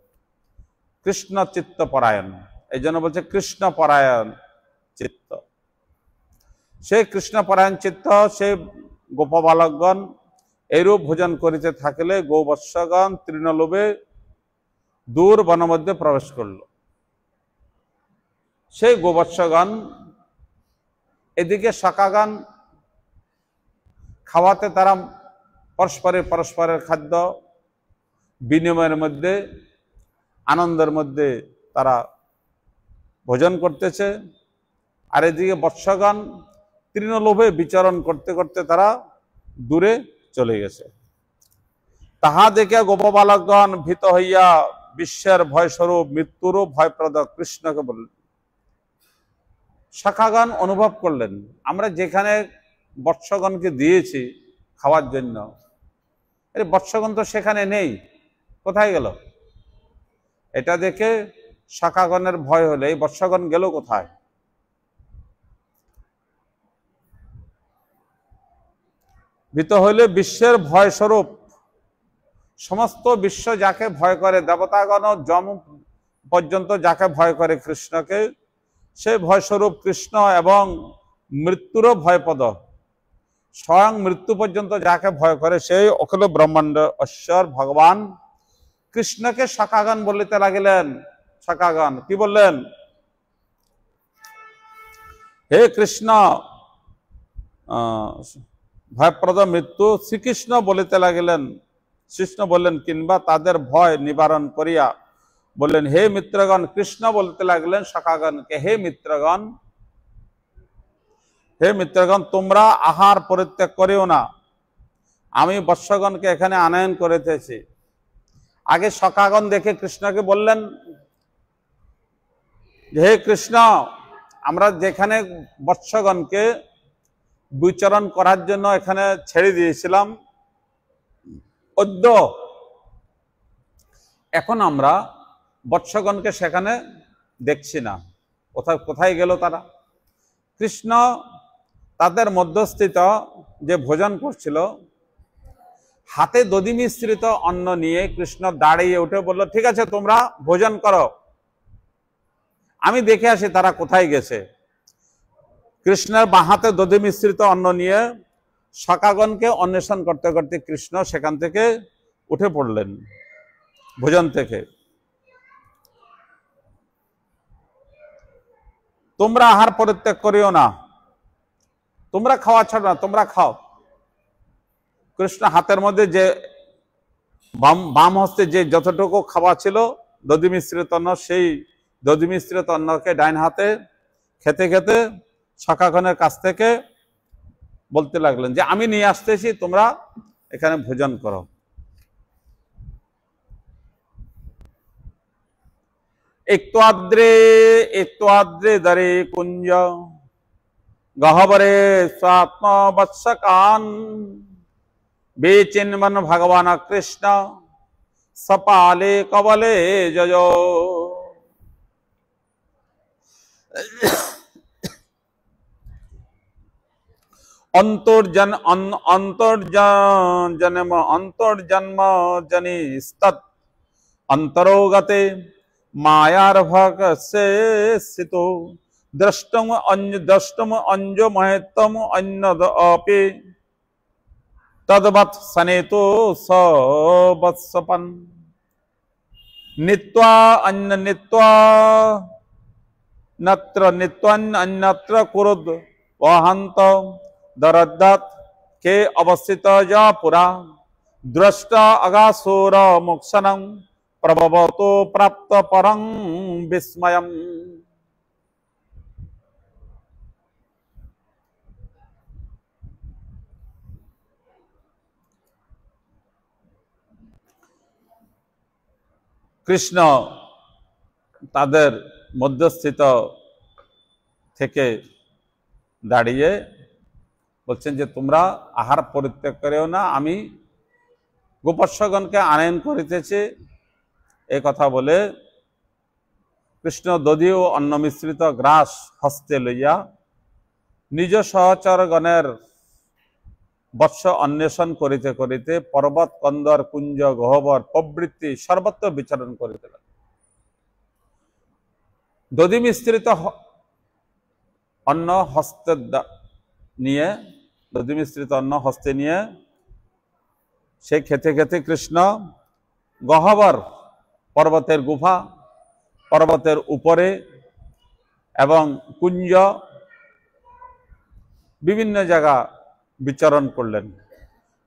कृष्ण चित्त परायण। एजন্য বলছে কৃষ্ণ পরায়ণ চিত্ত। সেই কৃষ্ণ পরায়ণ চিত্ত সেই গোপবালকগণ এইরূপ ভোজন করিতে থাকলে গোবৎসগণ তৃণলোভে দূর বন মধ্যে প্রবেশ করল। সেই গোবৎসগণ এদিকে সখাগণ খাওয়াতে তারা পরস্পরের খাদ্য বিনিময়ের মধ্যে আনন্দের মধ্যে তারা ভোজন করতেছে, আর এদিকে বৎসগণ তৃণলোভে বিচরণ করতে করতে তারা দূরে চলে গেছে। তাহা দেখিয়া গোপবালকগণ ভীত হইয়া বিশ্বের ভয়স্বরূপ মৃত্যুরও ভয়প্রদ কৃষ্ণকে বললেন। সখাগণ অনুভব করলেন, আমরা যেখানে বৎসগণকে দিয়েছি খাওয়ার জন্য, এই বৎসগণ তো সেখানে নেই, কোথায় গেল? এটা দেখে সখাগণের ভয় হলে এই বৎসগণ গেল কোথায়? ভীত হইলে বিশ্বের ভয় স্বরূপ, সমস্ত বিশ্ব যাকে ভয় করে, দেবতাগণ যম পর্যন্ত যাকে ভয় করে কৃষ্ণকে, সেই ভয়স্বরূপ কৃষ্ণ এবং মৃত্যুরও ভয়পদ, স্বয়ং মৃত্যু পর্যন্ত যাকে ভয় করে সেই অখিল ব্রহ্মাণ্ড ঈশ্বর ভগবান কৃষ্ণকে সখাগণ বলিতে লাগিলেন। সখাগণ কি বললেন? হে কৃষ্ণ, ভয়প্রদ মৃত্যু শ্রীকৃষ্ণ বলিতে লাগিলেন। কৃষ্ণ বললেন, কিংবা তাদের ভয় নিবারণ করিয়া বললেন, হে মিত্রগণ। কৃষ্ণ বলতে লাগলেন সখাগণকে, হে মিত্রগণ, হে মিত্রগণ, তোমরা আহার পরিত্যাগ করিও না, আমি বৎসগণকে এখানে আনয়ন করিতেছি। আগে সখাগণ দেখে কৃষ্ণকে বললেন, হে কৃষ্ণ, আমরা যেখানে বৎসগণকে বিচরণ করার জন্য এখানে ছেড়ে দিয়েছিলাম, অদ্য এখন আমরা বৎসগণকে সেখানে দেখছি না, কোথায় গেল তারা? কৃষ্ণ তাদের মধ্যস্থিত যে ভোজন করছিল, হাতে দধি মিশ্রিত অন্ন নিয়ে কৃষ্ণ দাঁড়িয়ে উঠে বলল, ঠিক আছে তোমরা ভোজন করো, আমি দেখে আসি তারা কোথায় গেছে। কৃষ্ণের বাঁ হাতে দধি মিশ্রিত অন্ন নিয়ে সখাগণকে অন্বেষণ করতে করতে কৃষ্ণ সেখান থেকে উঠে পড়লেন ভোজন থেকে। তোমরা আহার পরিত্যাগ করিও না, তোমরা খাওয়া ছাড়ো না, তোমরা খাও। কৃষ্ণ হাতের মধ্যে যে বাম হস্তে যে যতটুকু খাওয়া ছিল দধি মিশ্রিত অন্ন, সেই দধি মিশ্রিত অন্নকে ডাইন হাতে খেতে খেতে সখাগণের কাছ থেকে বলতে লাগলেন যে আমি নিয়ে আসতেছি, তোমরা এখানে ভোজন করো। একত্বাদ্রে দরে কুঞ্জ গহবরে স্বাত্ম বৎসকান বেচিন্মন ভগবান কৃষ্ণ সপালে কবলে জয়। অন্তর্জন্ম জনিস্তৎ অন্তরোগতে মায়ার ভগসে স্থিত দ্রষ্টম অঞ্জ মহেত্তম অন্যদ অপি তদ্বৎ সনেতো সবৎসপন নিত্বা অন্য নিত্বা নত্র নিত্বান্যত্র কুরুদ वहंत दरद्दत के अवस्थित जा पुरा दृष्ट अगासुर मोक्षणं प्रभवतो प्राप्त परं विस्मयम्। কৃষ্ণ তাদের মধ্যস্থিত থেকে দাঁড়িয়ে বলছেন যে তোমরা আহার পরিত্যাগ করেও না, আমি গোপস্যগণকে আনয়ন করিতেছি। এই কথা বলে কৃষ্ণ দধি ও অন্ন মিশ্রিত গ্রাস হস্তে লইয়া নিজ সহচরগণের বৎস অন্বেষণ করিতে করিতে পর্বত কন্দর কুঞ্জ গহ্বর প্রবৃত্তি সর্বত্র বিচরণ করিতে লাগলেন। দধি মিশ্রিত অন্ন হস্তে নিয়ে, দধি মিশ্রিত অন্ন হস্তে নিয়ে সে খেতে খেতে কৃষ্ণ গহ্বর পর্বতের গুফা, পর্বতের উপরে এবং কুঞ্জ বিভিন্ন জায়গা বিচরণ করলেন।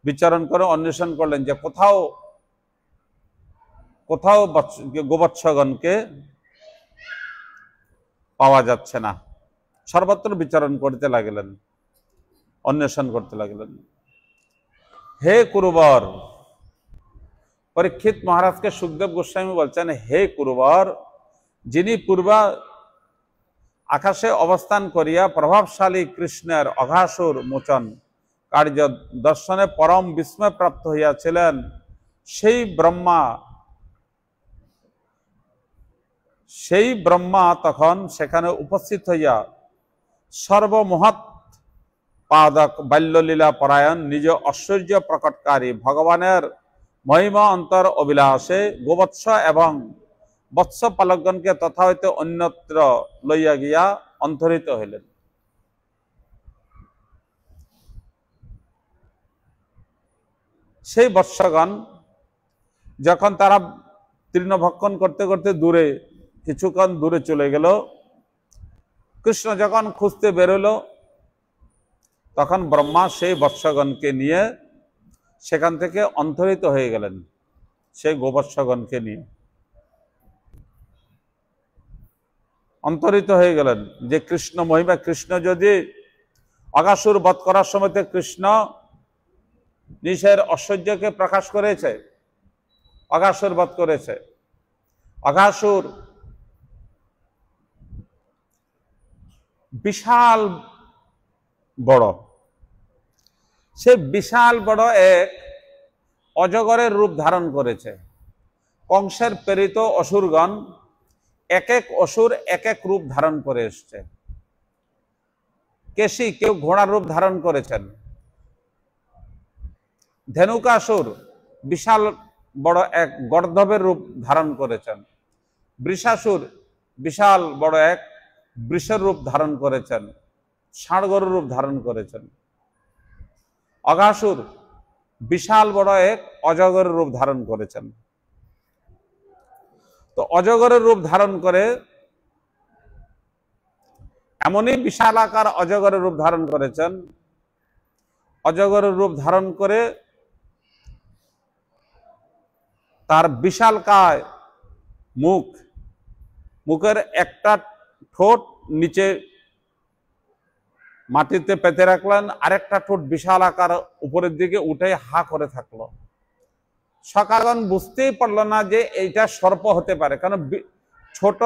বিচরণ করে অন্বেষণ করলেন যে কোথাও কোথাও গোবৎসগণকে পাওয়া যাচ্ছে না। সর্বত্র বিচরণ করতে লাগলেন, অন্বেষণ করতে লাগলেন। হে কুরুবর, পরীক্ষিত মহারাজকে সুখদেব গোস্বামী বলছেন, হে কুরুবর, যিনি পূর্বা আকাশে অবস্থান করিয়া প্রভাবশালী কৃষ্ণের অঘাসুর মোচন কার্য দর্শনে পরম বিস্ময় প্রাপ্ত হইয়াছিলেন, সেই ব্রহ্মা তখন সেখানে উপস্থিত হইয়া সর্বমহৎ পাদক বাল্যলীলা পরায়ণ নিজ ঐশ্বর্য প্রকটকারী ভগবানের মহিমা অন্তর অভিলাষে গোবৎস এবং বৎস পালকগণকে তথা হইতে অন্যত্র লইয়া গিয়া অন্তরিত হইলেন। সেই বৎসগণ যখন তারা তৃণভক্ষণ করতে করতে দূরে কিছুক্ষণ দূরে চলে গেল, কৃষ্ণ যখন খুঁজতে বেরোলো তখন ব্রহ্মা সেই বৎসগণকে নিয়ে সেখান থেকে অন্তরিত হয়ে গেলেন, সেই গোবৎসগণকে নিয়ে অন্তরিত হয়ে গেলেন। যে কৃষ্ণ মহিমা, কৃষ্ণ যদি অঘাসুর বধ করার সময় কৃষ্ণ নিজের ঐশ্বর্যকে প্রকাশ করেছে, অঘাসুর বধ করেছে। অঘাসুর বিশাল বড়, সে বিশাল বড় এক অজগরের রূপ ধারণ করেছে। কংসের প্রেরিত অসুরগণ এক এক অসুর এক এক রূপ ধারণ করে এসছে। কেশী কেউ ঘোড়ার রূপ ধারণ করেছেন, ধেনুকাসুর বিশাল বড় এক গর্দভের রূপ ধারণ করেছেন, বৃষাসুর বিশাল বড় এক বৃষের রূপ ধারণ করেছেন, ষাঁড় গরুর রূপ ধারণ করেছেন। অঘাসুর বিশাল বড় এক অজগরের রূপ ধারণ করেছেন। তো অজগরের রূপ ধারণ করে, এমনই বিশাল আকার অজগরের রূপ ধারণ করেছেন, অজগরের রূপ ধারণ করে তার বিশালকায় মুখ, মুখের একটা ঠোঁট নিচে মাটিতে পেতে রাখলেন, আরেকটা ঠোঁট বিশাল আকার উপরের দিকে উঠে হা করে থাকলো। সকাগণ বুঝতেই পারলো না যে এইটা সর্প হতে পারে, কারণ ছোট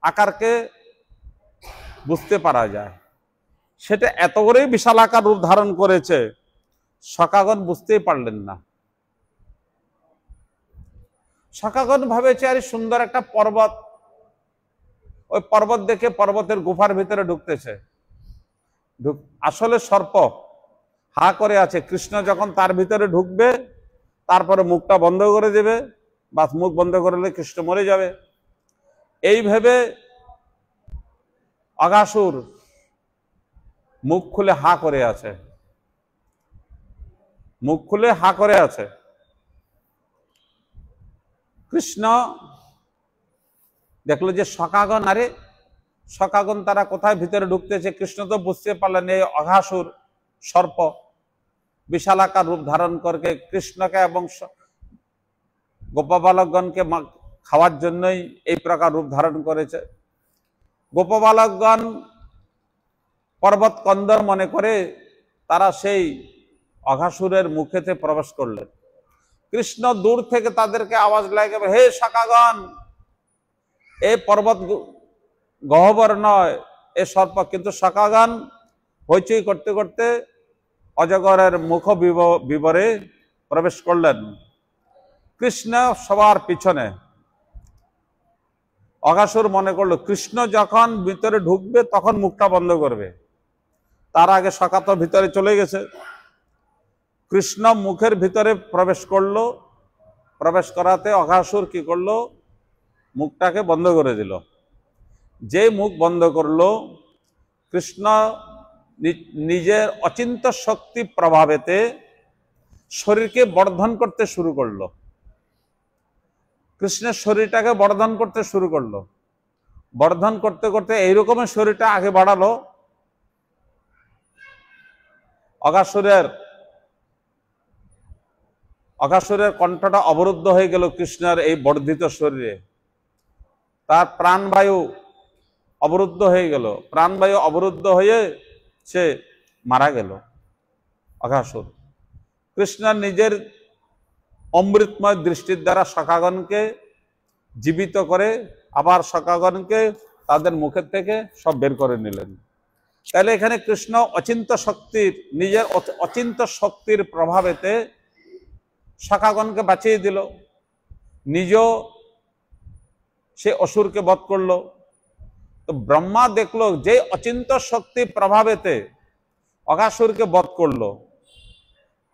আকারকে বুঝতে পারা যায়, সেটা এত করেই বিশাল আকার রূপ ধারণ করেছে, সকাগণ বুঝতেই পারলেন না। সকাগণ ভাবেছে আরে সুন্দর একটা পর্বত, ওই পর্বত দেখে পর্বতের গুফার ভিতরে ঢুকতেছে, আসলে সর্প হা করে আছে। কৃষ্ণ যখন তার ভিতরে ঢুকবে তারপরে মুখটা বন্ধ করে দেবে, বা মুখ বন্ধ করলে কৃষ্ণ মরে যাবে। এই ভেবে অঘাসুর মুখ খুলে হা করে আছে, মুখ খুলে হা করে আছে। কৃষ্ণ দেখলো যে সকাগণ, আরে সকাগণ তারা কোথায় ভিতরে ঢুকতেছে। কৃষ্ণ তো বুঝতে পারলেন এই অঘাসুর সর্প বিশালাকার রূপ ধারণ করে কৃষ্ণকে এবং গোপবালকগণকে খাওয়ার জন্যই এই প্রকার রূপ ধারণ করেছে। গোপবালকগণ পর্বত কন্দর মনে করে তারা সেই অঘাসুরের মুখেতে প্রবেশ করলেন। কৃষ্ণ দূর থেকে তাদেরকে আওয়াজ লাগাবে, হে শাখাগণ, এ পর্বত গহ্বর নয়, এ সর্প। কিন্তু শাখাগণ হইচই করতে করতে অজগরের মুখ বিবরে প্রবেশ করলেন। কৃষ্ণ সবার পিছনে। অঘাসুর মনে করলো কৃষ্ণ যখন ভিতরে ঢুকবে তখন মুখটা বন্ধ করবে, তার আগে শাখা তো ভিতরে চলে গেছে। কৃষ্ণ মুখের ভিতরে প্রবেশ করলো, প্রবেশ করাতে অঘাসুর কি করলো, মুখটাকে বন্ধ করে দিল। যে মুখ বন্ধ করলো, কৃষ্ণ নিজের অচিন্ত শক্তি প্রভাবেতে শরীরকে বর্ধন করতে শুরু করলো। কৃষ্ণের শরীরটাকে বর্ধন করতে শুরু করলো। বর্ধন করতে করতে এইরকমের শরীরটা আগে বাড়ালো, অঘাসুরের কণ্ঠটা অবরুদ্ধ হয়ে গেল কৃষ্ণের এই বর্ধিত শরীরে। তার প্রাণবায়ু অবরুদ্ধ হয়ে গেল। প্রাণবায়ু অবরুদ্ধ হয়ে সে মারা গেল অঘাসুর। কৃষ্ণ নিজের অমৃতময় দৃষ্টির দ্বারা শাখাগণকে জীবিত করে আবার শাখাগণকে তাদের মুখের থেকে সব বের করে নিলেন। তাহলে এখানে কৃষ্ণ অচিন্ত শক্তির, নিজের অচিন্ত শক্তির প্রভাবেতে শাখাগণকে বাঁচিয়ে দিল, নিজেও সে অসুরকে বধ করলো। তো ব্রহ্মা দেখলো যে অচিন্ত শক্তি প্রভাবেতে অঘাসুরকে বধ করলো,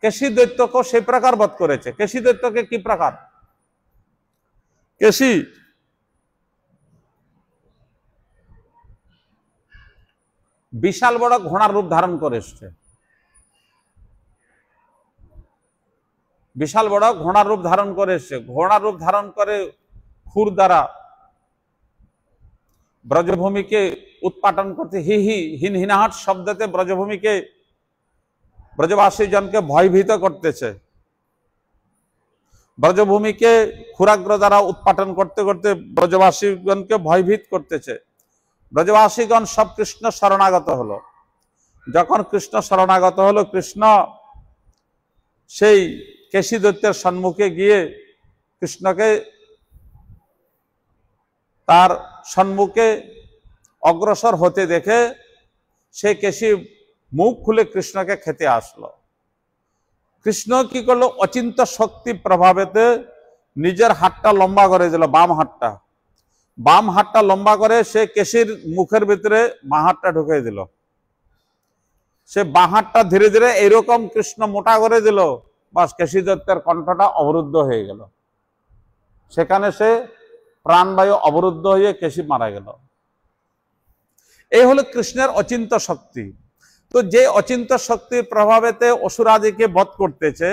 কেশী দৈত্যকে সেই প্রকার বধ করেছে। কেশী দৈত্যকে কি প্রকার? কেশী বিশাল বড় ঘোড়ার রূপ ধারণ করে এসছে, বিশাল বড় ঘোড়ার রূপ ধারণ করে এসছে। ঘোড়ার রূপ ধারণ করে খুর দ্বারা ব্রজভূমিকে উৎপাটন করতে হিনহিনাহাট শব্দতে ব্রজভূমিকে, ব্রজবাসী জনকে ভয়ভীত করতেছে। ব্রজভূমিকে ক্ষুরাগ্র দ্বারা উৎপাটন করতে করতে ব্রজবাসীগণকে ভয়ভীত করতেছে। ব্রজবাসীগণ সব কৃষ্ণ শরণাগত হলো। যখন কৃষ্ণ শরণাগত হলো, কৃষ্ণ সেই কেশী দৈত্যের সম্মুখে গিয়ে কৃষ্ণকে তার সম্মুখে অগ্রসর হতে দেখে সে কেশী মুখ খুলে কৃষ্ণকে খেতে আসলো। কৃষ্ণ কি করলো, অচিন্ত শক্তি প্রভাবেতে নিজের হাতটা লম্বা করে দিল, বাম হাতটা লম্বা করে সে কেশীর মুখের ভিতরে বাঁ হাতটা ঢুকিয়ে দিল। সে বাঁ হাতটা ধীরে ধীরে এইরকম কৃষ্ণ মোটা করে দিল, বাস কেশী দত্তের কণ্ঠটা অবরুদ্ধ হয়ে গেল। সেখানে সে প্রাণবায়ু অবরুদ্ধ হয়ে কেশী মারা গেল। এই হলো কৃষ্ণের অচিন্ত শক্তি। তো যে অচিন্ত শক্তির প্রভাবেতে অসুরাদিকে বধ করতেছে,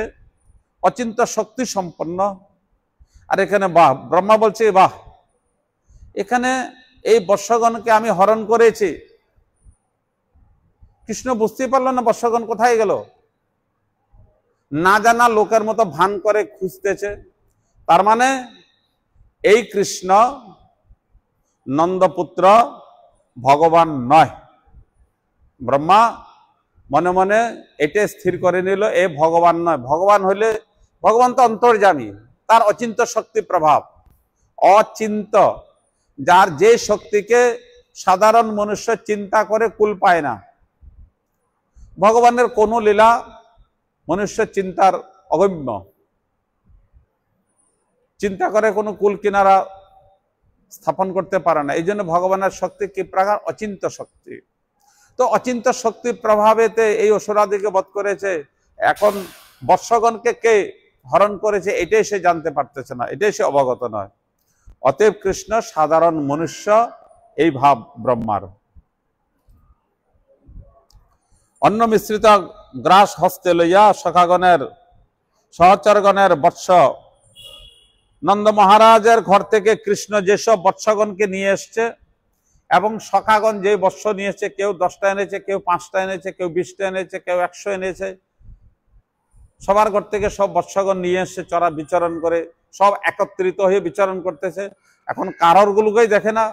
অচিন্ত শক্তি সম্পন্ন। আর এখানে বাহ, ব্রহ্মা বলছে বাহ, এখানে এই বৎসগণকে আমি হরণ করেছি। কৃষ্ণ বুঝতেই পারল না বৎসগণ কোথায় গেল, না জানা লোকের মতো ভান করে খুঁজতেছে। তার মানে এই কৃষ্ণ নন্দপুত্র ভগবান নয়। ব্রহ্মা মনে মনে এটাই স্থির করে নিল, এ ভগবান নয়। ভগবান হইলে, ভগবান তো অন্তর্যামী, তার অচিন্ত শক্তি প্রভাব। অচিন্ত, যার যে শক্তিকে সাধারণ মনুষ্য চিন্তা করে কুল পায় না। ভগবানের কোন লীলা মনুষ্য চিন্তার অগম্য, চিন্তা করে কোনো কুল কিনারা স্থাপন করতে পারে না। এই জন্য ভগবানের শক্তি কি প্রকার? অচিন্ত শক্তি। তো অচিন্ত শক্তির প্রভাবেতে এই অসুরাদিকে বধ করেছে। এখন বৎসগণকে কে হরণ করেছে এটাই সে জানতে পারতেছে না, এটাই সে অবগত নয়। অতএব কৃষ্ণ সাধারণ মনুষ্য, এই ভাব ব্রহ্মার। অন্ন মিশ্রিত গ্রাস হস্তে লইয়া সখাগণের সহচরগণের বৎস, নন্দ মহারাজের ঘর থেকে কৃষ্ণ যেসব বৎসগণকে নিয়ে এসছে এবং সখাগণ যে বৎস নিয়েছে, কেউ 10টা এনেছে, কেউ 5টা এনেছে, কেউ 20টা এনেছে, কেউ 100 এনেছে। সবার ঘর থেকে সব বৎসগণ নিয়ে এসছে, চড়া বিচরণ করে সব একত্রিত হয়ে বিচরণ করতেছে। এখন কারোর গুলোকেই দেখে না,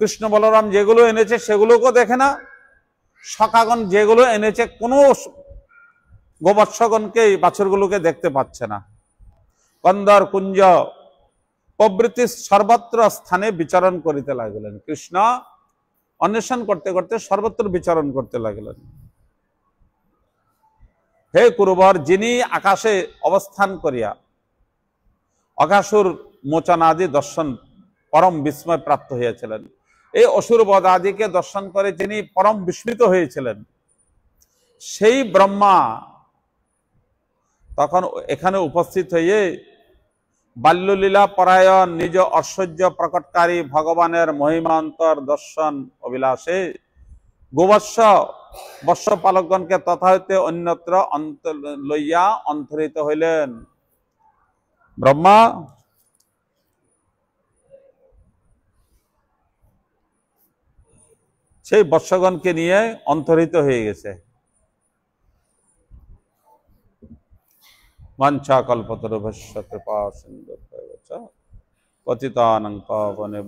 কৃষ্ণ বলরাম যেগুলো এনেছে সেগুলোকেও দেখে না, সখাগণ যেগুলো এনেছে কোনো গোবৎসগণকে, বাছুরগুলোকে দেখতে পাচ্ছে না। কন্দর কুঞ্জ প্রভৃতি সর্বত্র স্থানে বিচরণ করিতে লাগিলেন। কৃষ্ণ অন্বেষণ করতে করতে সর্বত্র বিচরণ করতে লাগিলেন। হে কুরুবর, যিনি আকাশে অবস্থান করিয়া অঘাসুর মোচনাদি দর্শন পরম বিস্ময় প্রাপ্ত হয়েছিলেন, এই অসুর বধ আদিকে দর্শন করে যিনি পরম বিস্মিত হয়েছিলেন, সেই ব্রহ্মা তখন এখানে উপস্থিত হয়ে বাল্যলীলা পরায়ণ নিজ ঐশ্বর্য প্রকটকারী ভগবানের মহিমান্তর দর্শন অভিলাষে গোবৎস বৎস পালকগণকে তথা হইতে অন্যত্র লইয়া অন্তরিত হইলেন। ব্রহ্মা সেই বৎসগণকে নিয়ে অন্তরিত হয়ে গেছে। वाञ्छाकल्पतरुभ्यश्च कृपा सिन्धुभ्यश्च पतितानां पावनेभ्यो